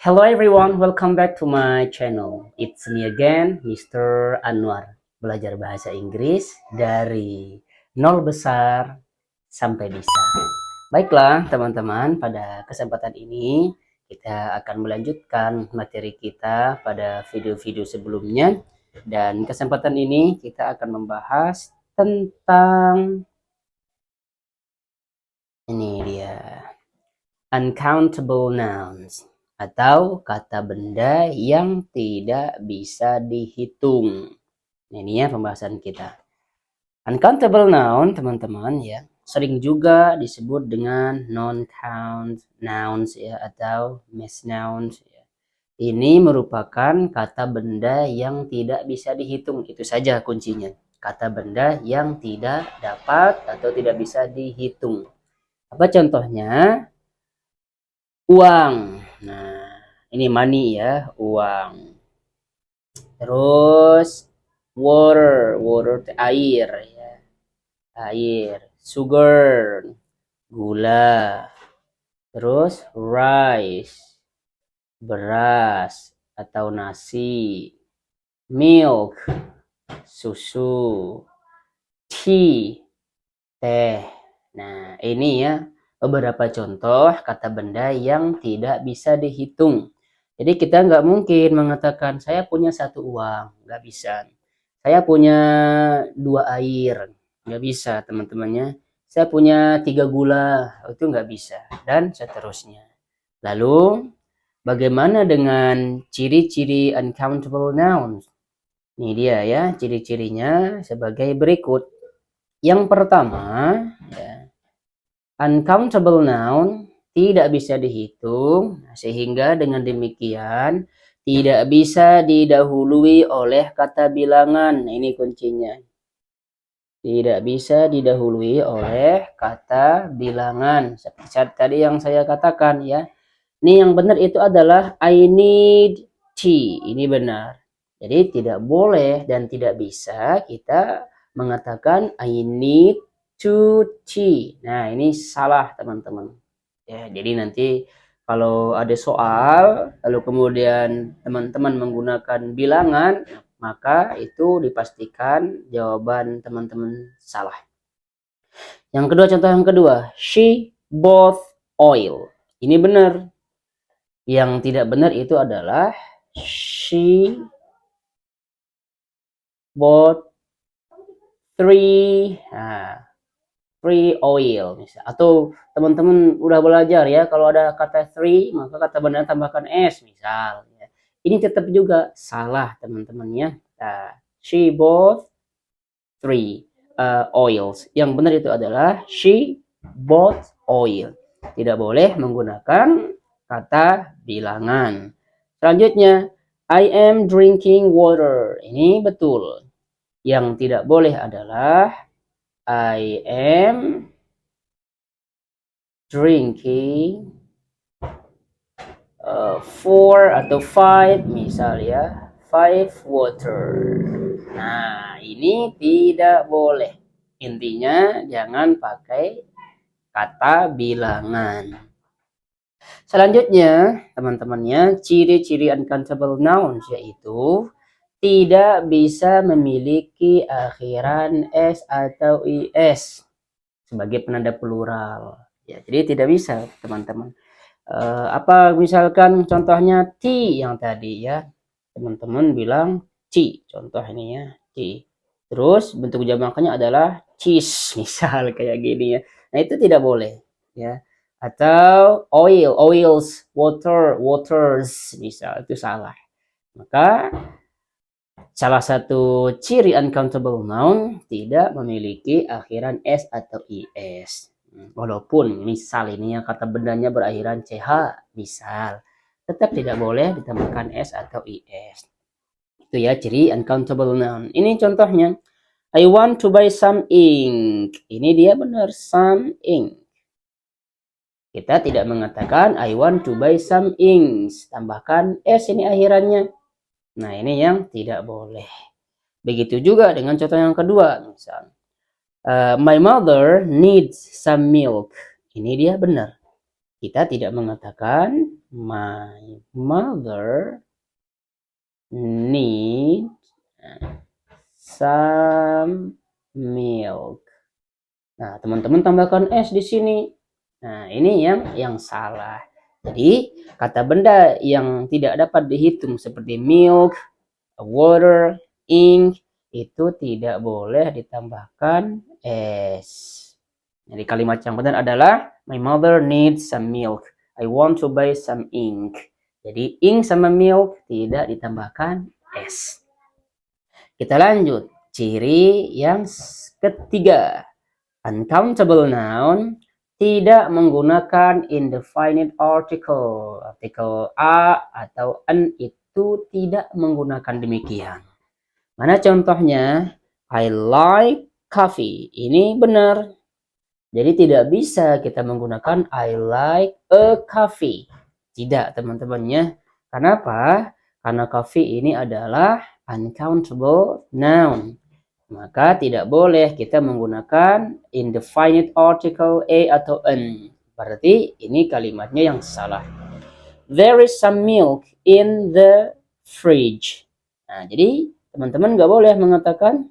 Hello everyone, welcome back to my channel. It's me again, Mr. Anwar. Belajar bahasa Inggris dari nol besar sampai bisa. Baiklah teman-teman, pada kesempatan ini kita akan melanjutkan materi kita pada video-video sebelumnya. Dan kesempatan ini kita akan membahas tentang ini dia, uncountable nouns, atau kata benda yang tidak bisa dihitung. Ini ya pembahasan kita. Uncountable noun, teman-teman ya, sering juga disebut dengan non-count nouns ya, atau misnouns ya. Ini merupakan kata benda yang tidak bisa dihitung. Itu saja kuncinya. Kata benda yang tidak dapat atau tidak bisa dihitung. Apa contohnya? Uang. Nah, ini money ya, uang. Terus water itu air ya. Air. Sugar, gula. Terus rice, beras atau nasi. Milk, susu. Tea, teh. Nah, ini ya beberapa contoh kata benda yang tidak bisa dihitung. Jadi kita nggak mungkin mengatakan saya punya satu uang, nggak bisa. Saya punya dua air, nggak bisa teman-temannya. Saya punya tiga gula, itu nggak bisa. Dan seterusnya. Lalu bagaimana dengan ciri-ciri uncountable nouns? Ini dia ya, ciri-cirinya sebagai berikut. Yang pertama, ya, uncountable noun tidak bisa dihitung, sehingga dengan demikian tidak bisa didahului oleh kata bilangan. Ini kuncinya. Tidak bisa didahului oleh kata bilangan. Seperti tadi yang saya katakan ya. Ini yang benar itu adalah I need tea. Ini benar. Jadi tidak boleh dan tidak bisa kita mengatakan I need to tea. Nah, ini salah teman-teman. Ya, jadi nanti kalau ada soal lalu kemudian teman-teman menggunakan bilangan, maka itu dipastikan jawaban teman-teman salah. Yang kedua, contoh yang kedua, she bought oil. Ini benar. Yang tidak benar itu adalah she bought three oil misal. Atau teman-teman udah belajar ya, kalau ada kata three maka kata benar tambahkan s misal ya. Ini tetap juga salah teman-teman ya. She bought three oils. Yang benar itu adalah she bought oil. Tidak boleh menggunakan kata bilangan. Selanjutnya, I am drinking water. Ini betul. Yang tidak boleh adalah I am drinking four atau five misal ya. Five water. Nah, ini tidak boleh. Intinya jangan pakai kata bilangan. Selanjutnya, teman-temannya, ciri-ciri uncountable nouns yaitu tidak bisa memiliki akhiran s atau is sebagai penanda plural. Ya, jadi tidak bisa, teman-teman. Apa misalkan contohnya tea yang tadi ya, teman-teman bilang tea, contoh ini ya, tea. Terus bentuk jamaknya adalah cheese, misal kayak gini ya. Nah, itu tidak boleh ya. Atau oils, waters, misal itu salah. Maka salah satu ciri uncountable noun tidak memiliki akhiran s atau is. Walaupun misal ini yang kata bendanya berakhiran ch, misal, tetap tidak boleh ditambahkan s atau is. Itu ya ciri uncountable noun. Ini contohnya. I want to buy some ink. Ini dia benar, some ink. Kita tidak mengatakan I want to buy some inks. Tambahkan s ini akhirannya. Nah, ini yang tidak boleh. Begitu juga dengan contoh yang kedua. Misal, my mother needs some milk. Ini dia benar. Kita tidak mengatakan My mother needs some milk. Nah, teman-teman tambahkan s di sini. Nah, ini yang salah. Jadi, kata benda yang tidak dapat dihitung seperti milk, water, ink itu tidak boleh ditambahkan s. Jadi kalimat yang benar adalah my mother needs some milk. I want to buy some ink. Jadi ink sama milk tidak ditambahkan s. Kita lanjut. Ciri yang ketiga. Uncountable noun tidak menggunakan indefinite article. Artikel a atau an itu tidak menggunakan demikian. Mana contohnya? I like coffee. Ini benar. Jadi tidak bisa kita menggunakan I like a coffee. Tidak, teman-temannya. Kenapa? Karena coffee ini adalah uncountable noun. Maka tidak boleh kita menggunakan indefinite article a atau an. Berarti ini kalimatnya yang salah. There is some milk in the fridge. Nah, jadi teman-teman nggak boleh mengatakan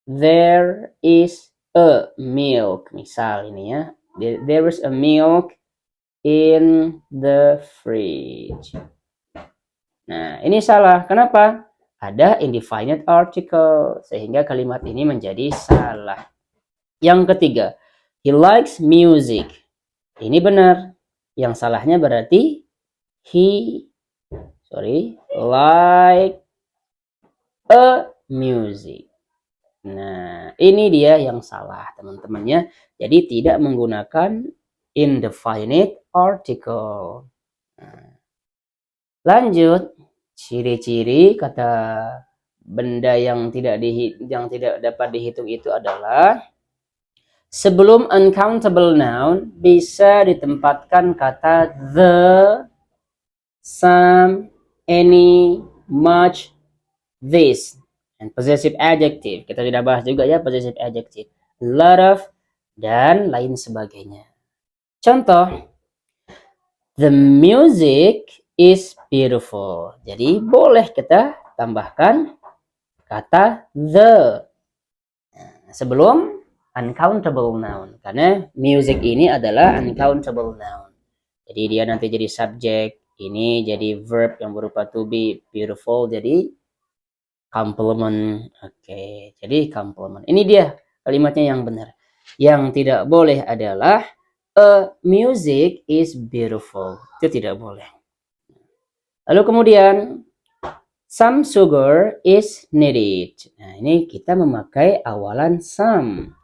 there is a milk. Misal ini ya. There is a milk in the fridge. Nah, ini salah. Kenapa? Ada indefinite article. Sehingga kalimat ini menjadi salah. Yang ketiga. He likes music. Ini benar. Yang salahnya berarti he like a music. Nah, ini dia yang salah, teman-temannya. Jadi tidak menggunakan indefinite article. Nah, lanjut, ciri-ciri kata benda yang tidak dapat dihitung itu adalah sebelum uncountable noun bisa ditempatkan kata the, some, any, much, this. And possessive adjective. Kita sudah bahas juga ya possessive adjective. Lot of dan lain sebagainya. Contoh. The music is beautiful. Jadi boleh kita tambahkan kata the sebelum uncountable noun. Karena music ini adalah uncountable noun. Jadi dia nanti jadi subject. Ini jadi verb yang berupa to be. Beautiful jadi complement. Oke, jadi complement. Ini dia kalimatnya yang benar. Yang tidak boleh adalah a music is beautiful. Itu tidak boleh. Lalu kemudian some sugar is needed. Nah, ini kita memakai awalan some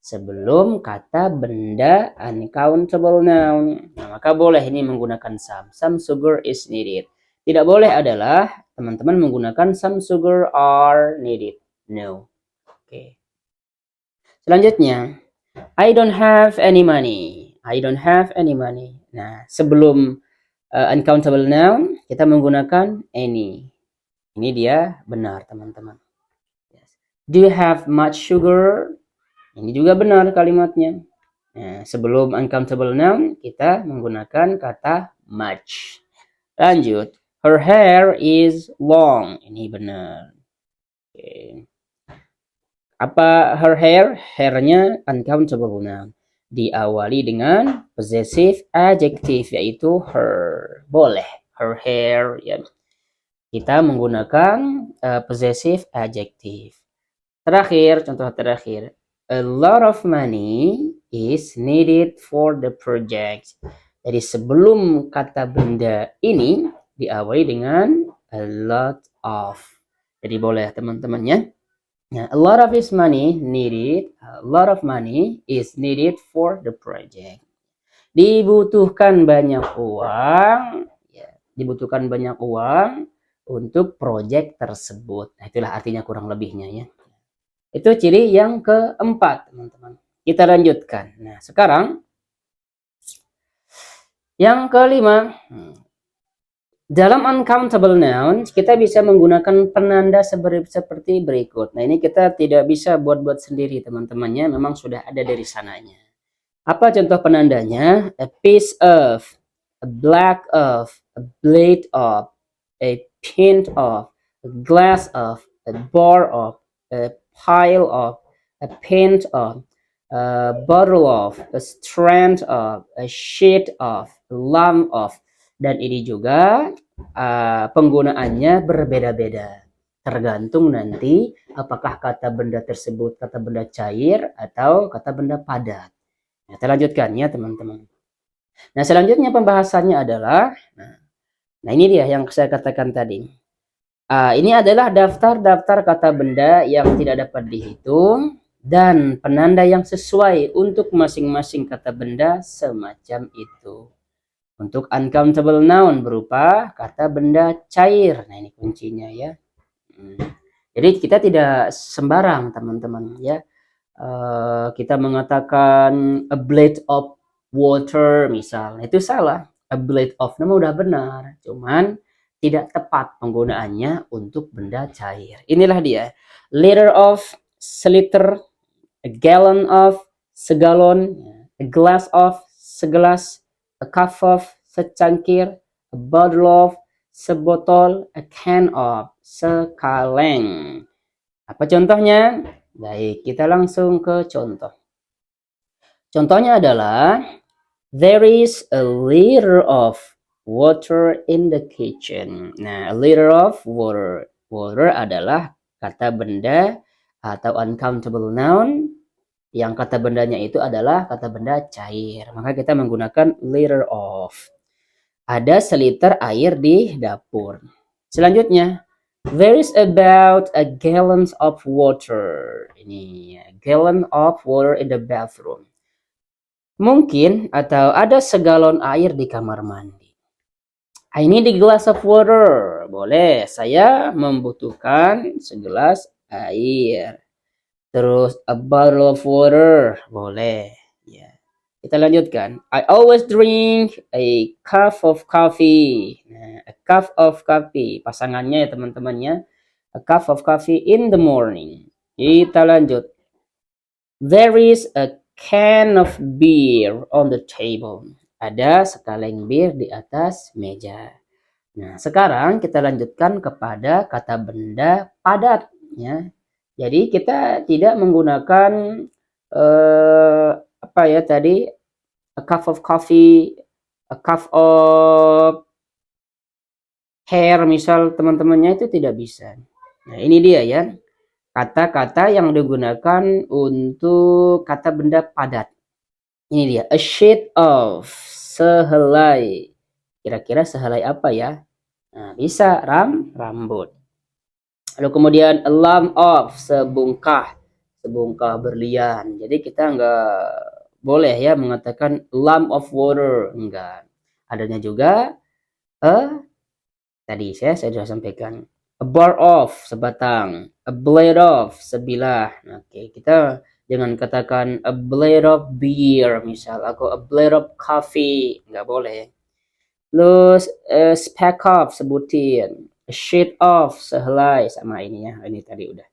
sebelum kata benda uncountable noun. Nah, maka boleh ini menggunakan some. Some sugar is needed. Tidak boleh adalah teman-teman menggunakan some sugar are needed. No. Oke. Selanjutnya, I don't have any money. I don't have any money. Nah, sebelum uncountable noun, kita menggunakan any. Ini dia benar, teman-teman. Do you have much sugar? Ini juga benar kalimatnya. Nah, sebelum uncountable noun, kita menggunakan kata much. Lanjut. Her hair is long. Ini benar. Oke. Apa her hair? Hairnya uncountable noun. Diawali dengan possessive adjective yaitu her. Boleh. Her hair. Ya. Kita menggunakan possessive adjective. Terakhir, contoh terakhir. A lot of money is needed for the project. Jadi sebelum kata benda ini diawali dengan a lot of. Jadi boleh teman-temannya. Nah, a lot of is money needed. A lot of money is needed for the project. Dibutuhkan banyak uang. Ya, dibutuhkan banyak uang untuk proyek tersebut. Nah, itulah artinya kurang lebihnya ya. Itu ciri yang keempat, teman-teman. Kita lanjutkan. Nah, sekarang yang kelima. Dalam uncountable noun, kita bisa menggunakan penanda seperti berikut. Nah, ini kita tidak bisa buat-buat sendiri, teman-temannya. Memang sudah ada dari sananya. Apa contoh penandanya? A piece of. a black of, a blade of, a pint of, a glass of, a bar of, a pile of, a pint of, a bottle of, a strand of, a sheet of, a lump of. Dan ini juga penggunaannya berbeda-beda. Tergantung nanti apakah kata benda tersebut kata benda cair atau kata benda padat. Nah, kita lanjutkan ya teman-teman. Nah, selanjutnya pembahasannya adalah, nah ini dia yang saya katakan tadi. Ini adalah daftar-daftar kata benda yang tidak dapat dihitung dan penanda yang sesuai untuk masing-masing kata benda semacam itu. Untuk uncountable noun berupa kata benda cair. Nah, ini kuncinya ya. Jadi kita tidak sembarang teman-teman ya. Kita mengatakan a blade of water misal, itu salah. A blade of nama udah benar, cuman tidak tepat penggunaannya untuk benda cair. Inilah dia. Liter of, seliter, a gallon of, segalon, a glass of, segelas, a cup of, secangkir, a bottle of, sebotol, a can of, sekaleng. Apa contohnya? Baik, kita langsung ke contoh. Contohnya adalah there is a liter of water in the kitchen. Nah, a liter of water. Water adalah kata benda atau uncountable noun yang kata bendanya itu adalah kata benda cair. Maka kita menggunakan liter of. Ada seliter air di dapur. Selanjutnya, there is about a gallon of water. Ini gallon of water in the bathroom. Mungkin atau ada segalon air di kamar mandi. I need a glass of water. Boleh, saya membutuhkan segelas air. Terus a bottle of water. Boleh. Ya. Kita lanjutkan. I always drink a cup of coffee. Nah, a cup of coffee. Pasangannya ya teman-temannya. A cup of coffee in the morning. Kita lanjut. There is a can of beer on the table. Ada sekaleng bir di atas meja. Nah, sekarang kita lanjutkan kepada kata benda padat. Ya. Jadi kita tidak menggunakan apa ya tadi, a cup of coffee, a cup of hair misal teman-temannya, itu tidak bisa. Nah, ini dia ya. Kata-kata yang digunakan untuk kata benda padat. Ini dia, a sheet of, sehelai. Kira-kira sehelai apa ya? Nah, bisa rambut. Lalu kemudian a lump of, sebungkah berlian. Jadi kita nggak boleh ya mengatakan lump of water, enggak. Adanya juga tadi saya sudah sampaikan, a bar of, sebatang, a blade of, sebilah. Oke, kita jangan katakan a blade of beer misal, atau a blade of coffee, nggak boleh. Terus a speck of, sebutin, a sheet of, sehelai, sama ini ya, ini tadi udah.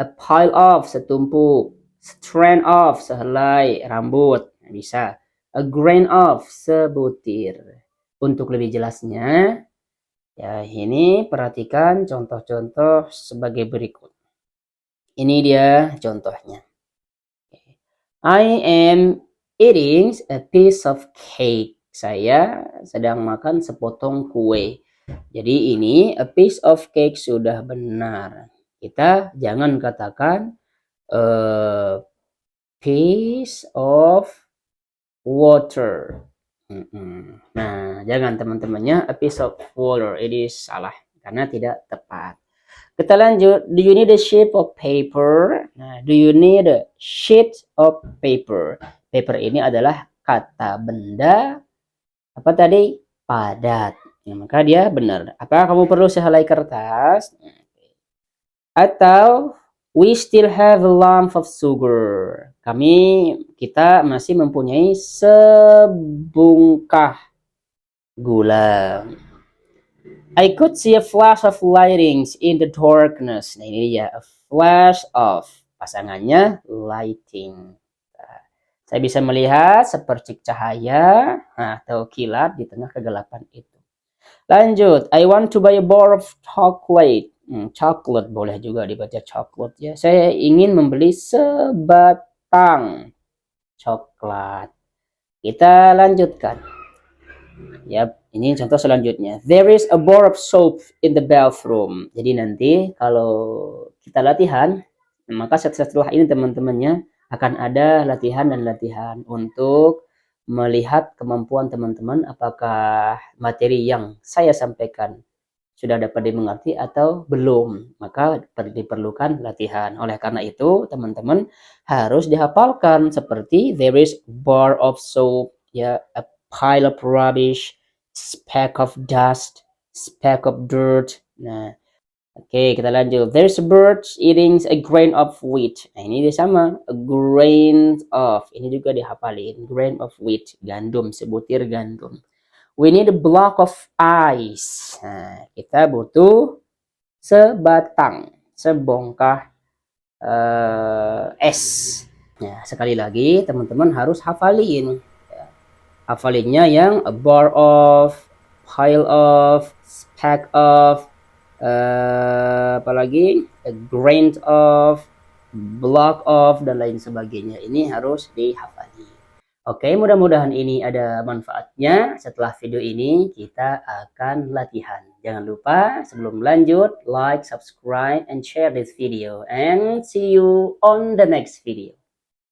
A pile of, setumpuk, strand of, sehelai rambut, bisa. A grain of, sebutir. Untuk lebih jelasnya, ya, ini perhatikan contoh-contoh sebagai berikut. Ini dia contohnya. I am eating a piece of cake. Saya sedang makan sepotong kue. Jadi ini a piece of cake sudah benar. Kita jangan katakan a piece of water. Nah, jangan teman-temannya, a piece of water. Ini salah karena tidak tepat. Kita lanjut. Do you need a sheet of paper? Nah, do you need a sheet of paper? Paper ini adalah kata benda apa tadi? Padat. Ya, maka dia benar. Apakah kamu perlu sehelai kertas? Atau we still have a lump of sugar. Kita masih mempunyai sebungkah gula. I could see a flash of lightings in the darkness. Nah, ini dia, a flash of, pasangannya lighting. Nah, Saya bisa melihat sepercik cahaya atau kilat di tengah kegelapan itu. Lanjut, I want to buy a bar of chocolate. Chocolate boleh juga dibaca chocolate ya. Saya ingin membeli sebatang coklat. Kita lanjutkan. Yap, ini contoh selanjutnya. There is a bar of soap in the bathroom. Jadi nanti kalau kita latihan, maka setelah ini teman-temannya akan ada latihan dan latihan untuk melihat kemampuan teman-teman apakah materi yang saya sampaikan sudah dapat dimengerti atau belum. Maka diperlukan latihan. Oleh karena itu, teman-teman harus dihafalkan seperti there is bar of soap, ya, a pile of rubbish, speck of dust, speck of dirt. Nah, oke, kita lanjut. There's a bird eating a grain of wheat. Nah, ini dia sama. A grain of. Ini juga dihafalin. Grain of wheat. Gandum, sebutir gandum. We need a block of ice. Nah, kita butuh sebatang, sebongkah es. Ya, sekali lagi teman-teman harus hafalin. Ya, hafalinnya yang a bar of, pile of, speck of, apalagi a grain of, block of, dan lain sebagainya. Ini harus dihafali. Oke, mudah-mudahan ini ada manfaatnya. Setelah video ini kita akan latihan. Jangan lupa sebelum lanjut, like, subscribe, and share this video. And see you on the next video.